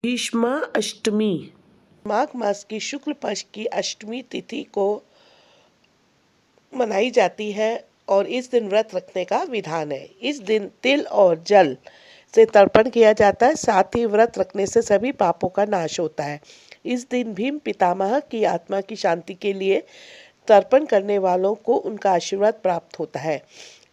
भीष्मा अष्टमी माघ मास की शुक्ल पक्ष की अष्टमी तिथि को मनाई जाती है और इस दिन व्रत रखने का विधान है। इस दिन तिल और जल से तर्पण किया जाता है। साथ ही व्रत रखने से सभी पापों का नाश होता है। इस दिन भीम पितामह की आत्मा की शांति के लिए तर्पण करने वालों को उनका आशीर्वाद प्राप्त होता है।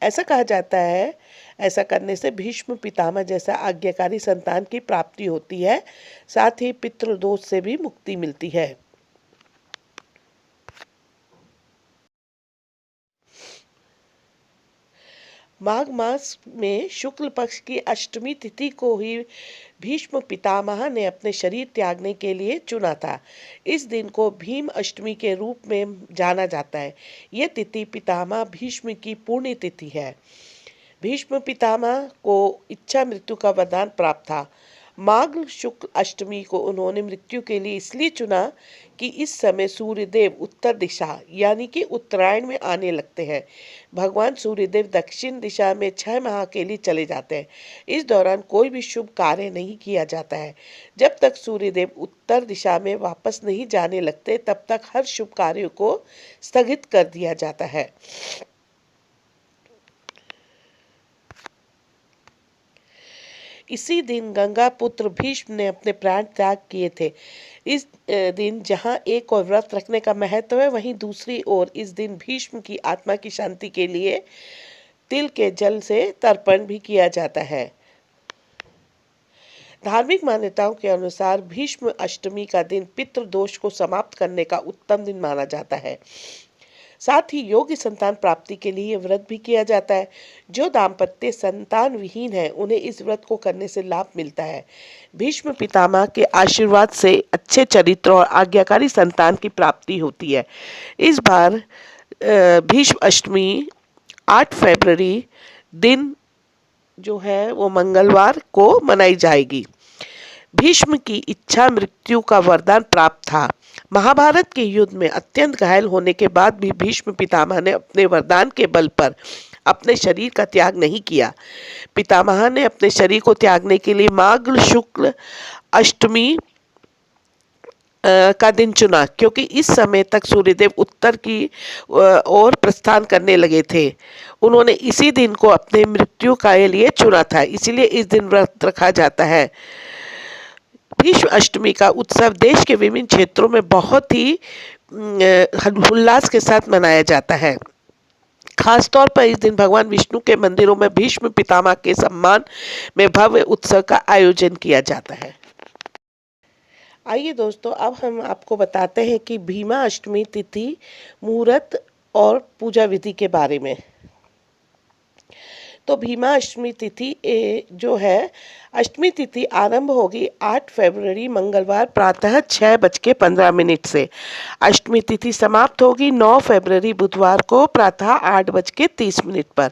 ऐसा कहा जाता है, ऐसा करने से भीष्म पितामह जैसा आज्ञाकारी संतान की प्राप्ति होती है। साथ ही पितृदोष से भी मुक्ति मिलती है। माघ मास में शुक्ल पक्ष की अष्टमी तिथि को ही भीष्म पितामह ने अपने शरीर त्यागने के लिए चुना था। इस दिन को भीम अष्टमी के रूप में जाना जाता है। यह तिथि पितामह भीष्म की पुण्य तिथि है। भीष्म पितामह को इच्छा मृत्यु का वरदान प्राप्त था। माघ शुक्ल अष्टमी को उन्होंने मृत्यु के लिए इसलिए चुना कि इस समय सूर्यदेव उत्तर दिशा यानी कि उत्तरायण में आने लगते हैं। भगवान सूर्यदेव दक्षिण दिशा में 6 माह के लिए चले जाते हैं। इस दौरान कोई भी शुभ कार्य नहीं किया जाता है। जब तक सूर्यदेव उत्तर दिशा में वापस नहीं जाने लगते तब तक हर शुभ कार्य को स्थगित कर दिया जाता है। इसी दिन गंगा पुत्र भीष्म ने अपने प्राण त्याग किए थे। इस दिन जहां एक और व्रत रखने का महत्व है, वहीं दूसरी ओर इस दिन भीष्म की आत्मा की शांति के लिए तिल के जल से तर्पण भी किया जाता है। धार्मिक मान्यताओं के अनुसार भीष्म अष्टमी का दिन पितृदोष को समाप्त करने का उत्तम दिन माना जाता है। साथ ही योग्य संतान प्राप्ति के लिए व्रत भी किया जाता है। जो दाम्पत्य संतान विहीन है उन्हें इस व्रत को करने से लाभ मिलता है। भीष्म पितामह के आशीर्वाद से अच्छे चरित्र और आज्ञाकारी संतान की प्राप्ति होती है। इस बार भीष्म अष्टमी 8 फरवरी दिन जो है वो मंगलवार को मनाई जाएगी। भीष्म की इच्छा मृत्यु का वरदान प्राप्त था। महाभारत के युद्ध में अत्यंत घायल होने के बाद भी भीष्म पितामह ने अपने वरदान के बल पर अपने शरीर का त्याग नहीं किया। पितामह ने अपने शरीर को त्यागने के लिए माघ शुक्ल अष्टमी का दिन चुना, क्योंकि इस समय तक सूर्यदेव उत्तर की ओर प्रस्थान करने लगे थे। उन्होंने इसी दिन को अपने मृत्यु के लिए चुना था, इसलिए इस दिन व्रत रखा जाता है। भीष्म अष्टमी का उत्सव देश के विभिन्न क्षेत्रों में बहुत ही उल्लास के साथ मनाया जाता है। खासतौर पर इस दिन भगवान विष्णु के मंदिरों में भीष्म पितामह के सम्मान में भव्य उत्सव का आयोजन किया जाता है। आइए दोस्तों, अब हम आपको बताते हैं कि भीमा अष्टमी तिथि, मुहूर्त और पूजा विधि के बारे में। तो भीमा अष्टमी तिथि जो है, अष्टमी तिथि आरंभ होगी 8 फरवरी मंगलवार प्रातः 6:15 से। अष्टमी तिथि समाप्त होगी 9 फरवरी बुधवार को प्रातः 8:30 पर।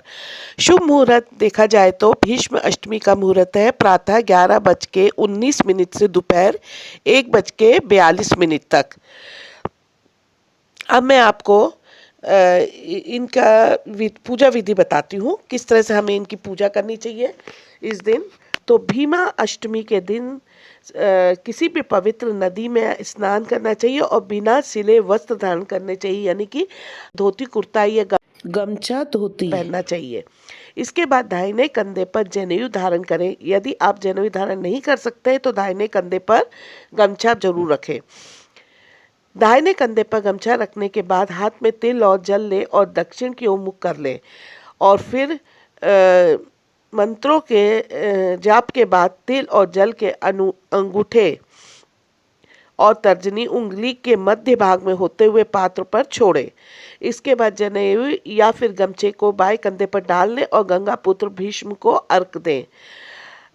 शुभ मुहूर्त देखा जाए तो भीष्म अष्टमी का मुहूर्त है प्रातः 11:19 से दोपहर 1:42 तक। अब मैं आपको इनका पूजा विधि बताती हूँ, किस तरह से हमें इनकी पूजा करनी चाहिए इस दिन। तो भीमा अष्टमी के दिन किसी भी पवित्र नदी में स्नान करना चाहिए और बिना सिले वस्त्र धारण करने चाहिए, यानी कि धोती कुर्ता या गमछा धोती पहनना चाहिए। इसके बाद दाहिने कंधे पर जनेऊ धारण करें। यदि आप जनेऊ धारण नहीं कर सकते तो दाहिने कंधे पर गमछा जरूर रखें। दाहिने कंधे पर गमछा रखने के बाद हाथ में तिल और जल ले और दक्षिण की ओर मुख कर ले और फिर मंत्रों के जाप के बाद तिल और जल के अंगूठे और तर्जनी उंगली के मध्य भाग में होते हुए पात्र पर छोड़े। इसके बाद जनेऊ या फिर गमछे को बाएं कंधे पर डाल लें और गंगा पुत्र भीष्म को अर्घ दें।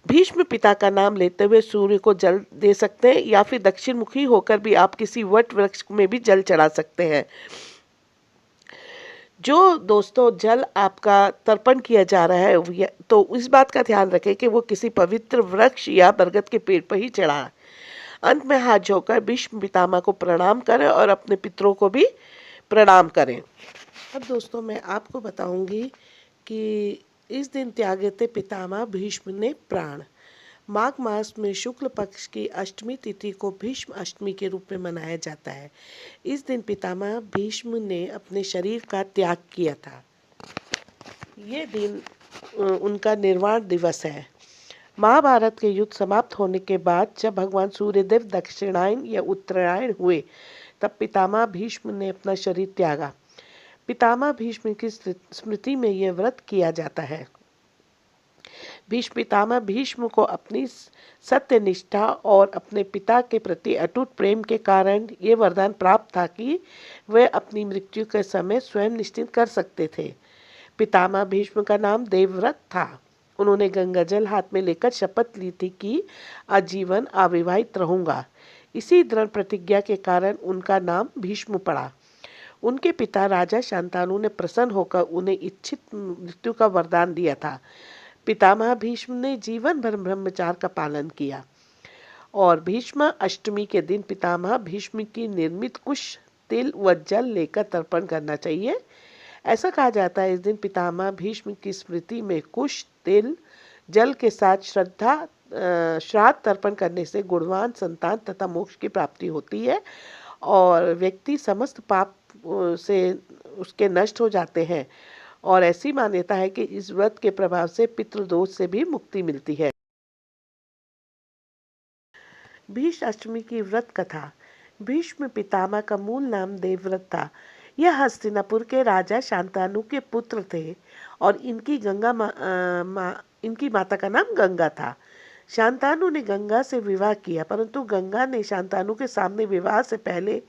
भीष्म पिता का नाम लेते हुए सूर्य को जल दे सकते हैं या फिर दक्षिण मुखी होकर भी आप किसी वट वृक्ष में भी जल चढ़ा सकते हैं। जो दोस्तों जल आपका तर्पण किया जा रहा है तो इस बात का ध्यान रखें कि वो किसी पवित्र वृक्ष या बरगद के पेड़ पर ही चढ़ा। अंत में हाथ जोड़कर भीष्म पितामह को प्रणाम करें और अपने पितरों को भी प्रणाम करें। अब दोस्तों मैं आपको बताऊंगी कि इस दिन त्यागे थे पितामह भीष्म ने प्राण। माघ मास में शुक्ल पक्ष की अष्टमी तिथि को भीष्म अष्टमी के रूप में मनाया जाता है। इस दिन पितामह भीष्म ने अपने शरीर का त्याग किया था। ये दिन उनका निर्वाण दिवस है। महाभारत के युद्ध समाप्त होने के बाद जब भगवान सूर्यदेव दक्षिणायन या उत्तरायण हुए, तब पितामह भीष्म ने अपना शरीर त्यागा। पितामह भीष्म की स्मृति में यह व्रत किया जाता है। भीष्म पितामह भीष्म को अपनी सत्य निष्ठा और अपने पिता के प्रति अटूट प्रेम के कारण ये वरदान प्राप्त था कि वे अपनी मृत्यु के समय स्वयं निश्चित कर सकते थे। पितामह भीष्म का नाम देवव्रत था। उन्होंने गंगाजल हाथ में लेकर शपथ ली थी कि आजीवन अविवाहित रहूंगा। इसी दृढ़ प्रतिज्ञा के कारण उनका नाम भीष्म पड़ा। उनके पिता राजा शांतनु ने प्रसन्न होकर उन्हें इच्छित मृत्यु का वरदान दिया था। पितामह भीष्म ने जीवन भर ब्रह्मचार्य का पालन किया और भीष्म अष्टमी के दिन पितामह भीष्म की निर्मित कुश, तिल व जल लेकर तर्पण करना चाहिए। ऐसा कहा जाता है इस दिन पितामह भीष्म की स्मृति में कुश, तिल, जल के साथ श्राद्ध तर्पण करने से गुणवान संतान तथा मोक्ष की प्राप्ति होती है और व्यक्ति समस्त पाप से उसके नष्ट हो जाते हैं। और ऐसी मान्यता है कि इस व्रत के प्रभाव से पितृदोष से भी मुक्ति मिलती है। भीष्म अष्टमी की व्रत कथा। भीष्म पितामह का मूल नाम देवव्रत था। यह हस्तिनापुर के राजा शांतनु के पुत्र थे और इनकी माता का नाम गंगा था। शांतनु ने गंगा से विवाह किया, परंतु गंगा ने शांतनु के सामने विवाह से पहले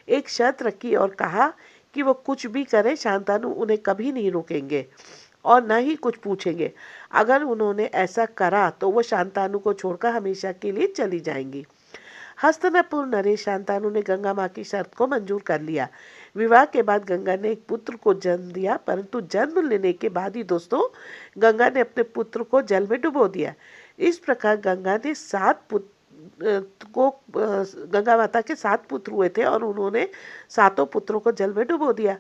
एक शर्त रखी और कहा कि वो कुछ भी करे, शांतनु उन्हें कभी नहीं रोकेंगे और न ही कुछ पूछेंगे। अगर उन्होंने ऐसा करा तो वो शांतनु को छोड़कर हमेशा के लिए चली जाएंगी। हस्तिनापुर नरेश शांतनु ने गंगा माँ की शर्त को मंजूर कर लिया। विवाह के बाद गंगा ने एक पुत्र को जन्म दिया, परंतु जन्म लेने के बाद ही दोस्तों गंगा ने अपने पुत्र को जल में डुबो दिया। इस प्रकार गंगा ने गंगा माता के 7 पुत्र हुए थे और उन्होंने 7 पुत्रों को जल में डुबो दिया।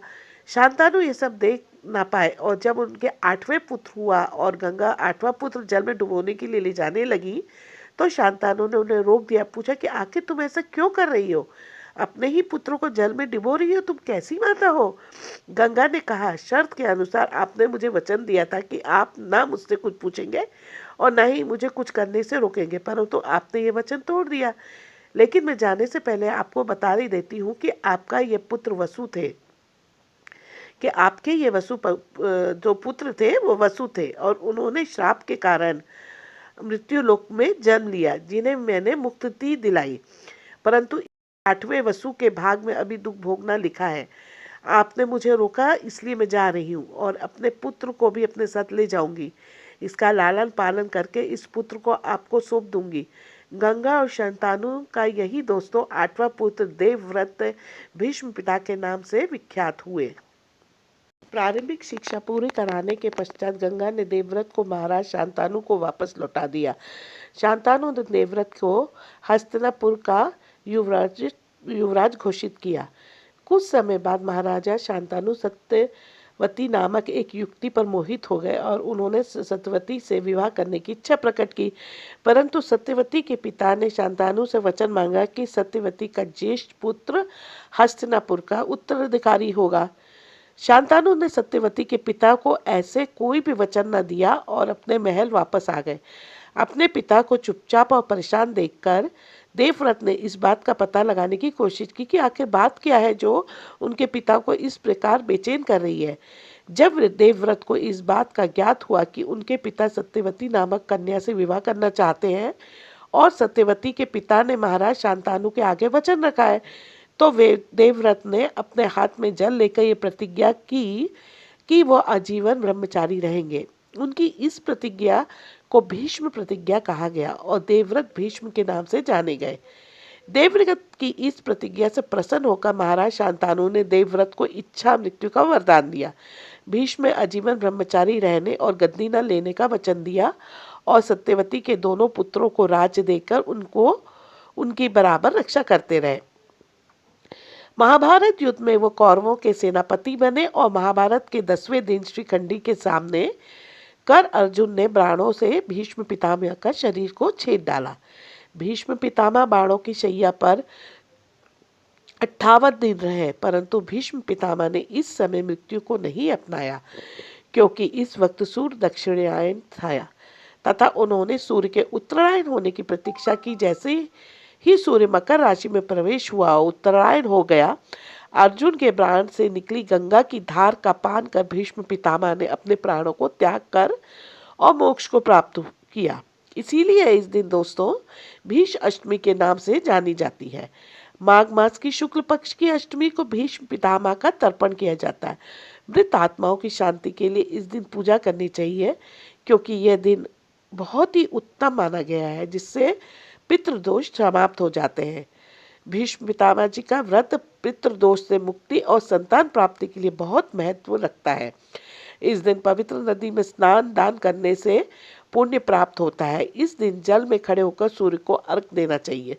शांतनु ये सब देख ना पाए और जब उनके 8वें पुत्र हुआ और गंगा 8वां पुत्र जल में डुबोने के लिए ले जाने लगी तो शांतनु ने उन्हें रोक दिया। पूछा कि आखिर तुम ऐसा क्यों कर रही हो? अपने ही पुत्रों को जल में डुबो रही हो, तुम कैसी माता हो? गंगा ने कहा, शर्त के अनुसार आपने मुझे वचन दिया था कि आप ना मुझसे कुछ पूछेंगे और ना ही मुझे कुछ करने से रोकेंगे, परंतु आपने ये वचन तोड़ दिया। लेकिन मैं जाने से पहले आपको बता ही देती हूँ कि आपका ये पुत्र वसु थे, कि आपके ये जो पुत्र थे वो वसु थे और उन्होंने श्राप के कारण मृत्यु लोक में जन्म लिया, जिन्हें मैंने मुक्ति दिलाई, परंतु 8वें वसु के भाग में अभी दुख भोगना लिखा है। आपने मुझे रोका, इसलिए मैं जा रही हूँ और अपने पुत्र को भी अपने साथ ले जाऊंगी। इसका लालन पालन करके इस पुत्र को आपको सौंप दूंगी। गंगा और शांतनु का यही दोस्तों 8वां पुत्र देवव्रत भीष्म पिता के नाम से विख्यात हुए। प्रारंभिक शिक्षा पूरी कराने के पश्चात गंगा ने देवव्रत को महाराज शांतनु को वापस लौटा दिया। शांतनु ने देवव्रत को हस्तिनापुर का युवराज घोषित किया। कुछ समय बाद महाराजा शांतनु सत्यवती नामक एक युवती पर मोहित हो गए और उन्होंने सत्यवती से विवाह करने की इच्छा प्रकट की, परंतु सत्यवती के पिता ने शांतनु से वचन मांगा कि सत्यवती का ज्येष्ठ पुत्र हस्तिनापुर का उत्तराधिकारी होगा। शांतनु ने सत्यवती के पिता को ऐसे कोई भी वचन न दिया और अपने महल वापस आ गए। अपने पिता को चुपचाप और परेशान देखकर देवव्रत ने इस बात का पता लगाने की कोशिश की कि आखिर बात क्या है जो उनके पिता को इस प्रकार बेचैन कर रही है। जब देवव्रत को इस बात का ज्ञात हुआ कि उनके पिता सत्यवती नामक कन्या से विवाह करना चाहते हैं और सत्यवती के पिता ने महाराज शांतनु के आगे वचन रखा है, तो वे देवव्रत ने अपने हाथ में जल लेकर ये प्रतिज्ञा की कि वो आजीवन ब्रह्मचारी रहेंगे। उनकी इस प्रतिज्ञा को भीष्म प्रतिज्ञा कहा गया और देवव्रत भीष्म के नाम से जाने गए। देवव्रत की इस प्रतिज्ञा से प्रसन्न होकर महाराज शांतनु ने देवव्रत को इच्छा मृत्यु का वरदान दिया। भीष्म आजीवन ब्रह्मचारी रहने और गद्दी न लेने का वचन दिया और सत्यवती के दोनों पुत्रों को राज्य देकर उनकी बराबर रक्षा करते रहे। महाभारत युद्ध में वो कौरवों के सेनापति बने और महाभारत के 10वें दिन श्रीखंडी के सामने कर अर्जुन ने बाणों से भीष्म पितामह का शरीर को छेद डाला। भीष्म पितामह बाणों की शैया पर 58 दिन रहे, परंतु भीष्म पितामह ने इस समय मृत्यु को नहीं अपनाया, क्योंकि इस वक्त सूर्य दक्षिणायन था तथा उन्होंने सूर्य के उत्तरायण होने की प्रतीक्षा की। जैसे ही सूर्य मकर राशि में प्रवेश हुआ, उत्तरायण हो गया, अर्जुन के प्राण से निकली गंगा की धार का पान कर भीष्म पितामह ने अपने प्राणों को त्याग कर और मोक्ष को प्राप्त किया। इसीलिए इस दिन दोस्तों भीष्म अष्टमी के नाम से जानी जाती है। माघ मास की शुक्ल पक्ष की अष्टमी को भीष्म पितामह का तर्पण किया जाता है। मृत आत्माओं की शांति के लिए इस दिन पूजा करनी चाहिए, क्योंकि यह दिन बहुत ही उत्तम माना गया है, जिससे पितृदोष समाप्त हो जाते हैं। भीष्म पितामह जी का व्रत पितृदोष से मुक्ति और संतान प्राप्ति के लिए बहुत महत्व रखता है। इस दिन पवित्र नदी में स्नान दान करने से पुण्य प्राप्त होता है। इस दिन जल में खड़े होकर सूर्य को अर्घ देना चाहिए।